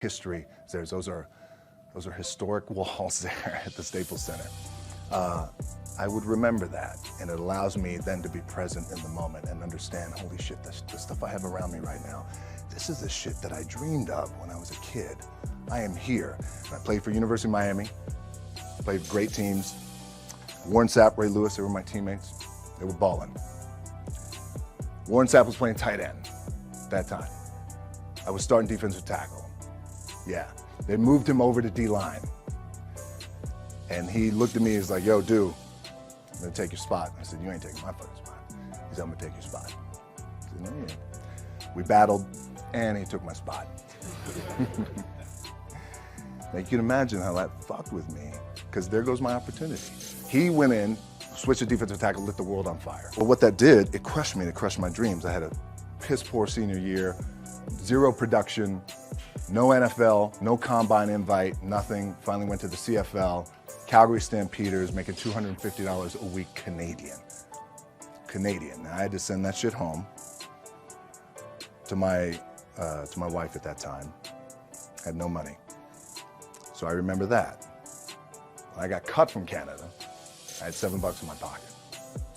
history. Those are historic walls there at the Staples Center. I would remember that, and it allows me then to be present in the moment and understand, holy shit, the stuff I have around me right now, this is the shit that I dreamed of when I was a kid. I am here. And I played for University of Miami, played for great teams. Warren Sapp, Ray Lewis, they were my teammates. They were balling. Warren Sapp was playing tight end at that time. I was starting defensive tackle. Yeah, they moved him over to D-line. And he looked at me, he's like, yo, dude, I'm gonna take your spot. I said, you ain't taking my fucking spot. He said, I'm gonna take your spot. I said, no, you ain't. We battled, and he took my spot. Now you can imagine how that fucked with me, because there goes my opportunity. He went in, switched to defensive tackle, lit the world on fire. Well, what that did, it crushed me, it crushed my dreams. I had a piss poor senior year, zero production, no NFL, no combine invite, nothing. Finally went to the CFL, Calgary Stampeders, making $250 a week Canadian. Now I had to send that shit home to my wife at that time. Had no money. So I remember that. When I got cut from Canada, I had $7 in my pocket.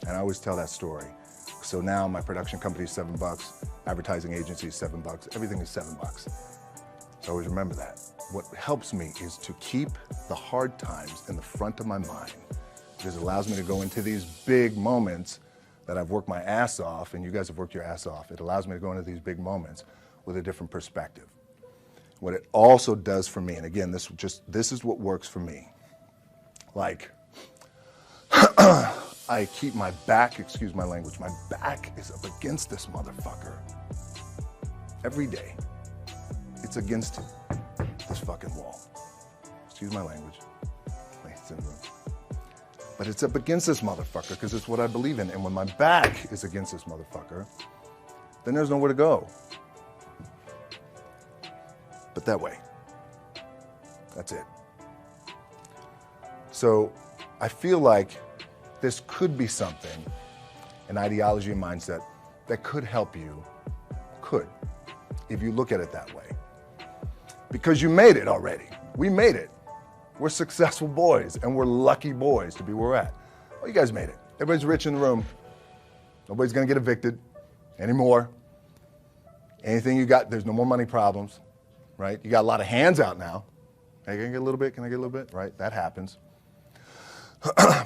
And I always tell that story. So now my production company is $7, advertising agency is $7, everything is $7. So I always remember that. What helps me is to keep the hard times in the front of my mind, because it allows me to go into these big moments that I've worked my ass off, and you guys have worked your ass off. It allows me to go into these big moments with a different perspective. What it also does for me, and again, this is what works for me. Like, I keep my back, excuse my language, my back is up against this motherfucker every day. It's against this fucking wall. Excuse my language. But it's up against this motherfucker because it's what I believe in. And when my back is against this motherfucker, then there's nowhere to go. But that way. That's it. So I feel like this could be something, an ideology and mindset that could help you, if you look at it that way. Because you made it already. We made it. We're successful boys, and we're lucky boys to be where we're at. Well, you guys made it. Everybody's rich in the room. Nobody's gonna get evicted anymore. Anything you got, there's no more money problems, right? You got a lot of hands out now. Hey, can I get a little bit? Can I get a little bit? Right, that happens.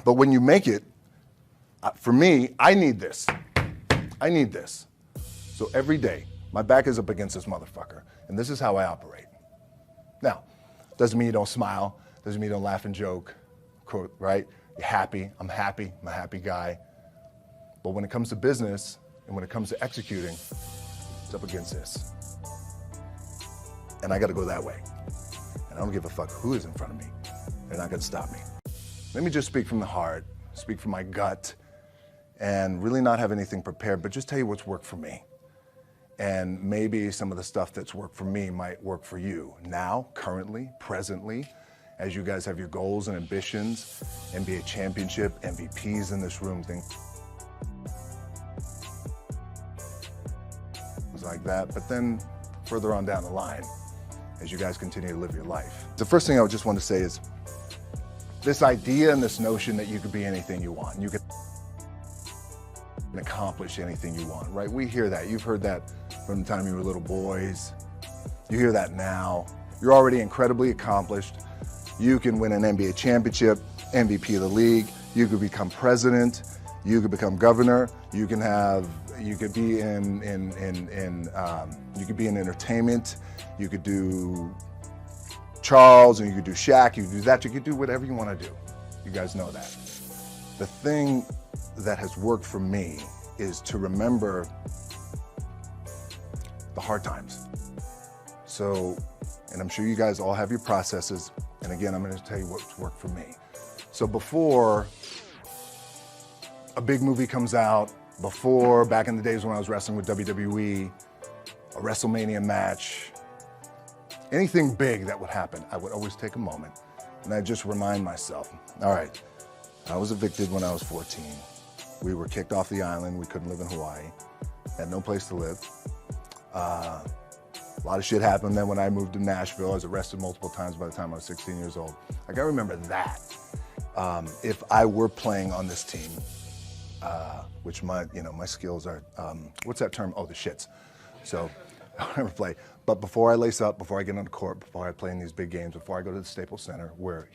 But when you make it, for me, I need this. I need this. So every day, my back is up against this motherfucker, and this is how I operate. Now, doesn't mean you don't smile, doesn't mean you don't laugh and joke, right? You're happy, I'm a happy guy. But when it comes to business, and when it comes to executing, it's up against this. And I gotta go that way. And I don't give a fuck who is in front of me. They're not gonna stop me. Let me just speak from the heart, speak from my gut, and really not have anything prepared, but just tell you what's worked for me. And maybe some of the stuff that's worked for me might work for you now, currently, presently, as you guys have your goals and ambitions, NBA championship, MVPs in this room, things like that. But then further on down the line, as you guys continue to live your life. The first thing I would just want to say is this idea and this notion that you could be anything you want. You could accomplish anything you want, right? We hear that. You've heard that from the time you were little boys. You hear that now. You're already incredibly accomplished. You can win an NBA championship, MVP of the league. You could become president. You could become governor. You could be in entertainment. You could do Charles, and you could do Shaq. You could do that. You could do whatever you want to do. You guys know that. The thing that has worked for me is to remember the hard times. So, and I'm sure you guys all have your processes, and again, I'm gonna tell you what's worked for me. So before a big movie comes out, before, back in the days when I was wrestling with WWE, a WrestleMania match, anything big that would happen, I would always take a moment and I'd just remind myself, all right, I was evicted when I was 14. We were kicked off the island. We couldn't live in Hawaii. Had no place to live. A lot of shit happened then when I moved to Nashville. I was arrested multiple times by the time I was 16 years old. Like, I remember that. If I were playing on this team, which my skills are, what's that term? Oh, the shits. So I'll never play. But before I lace up, before I get on the court, before I play in these big games, before I go to the Staples Center, where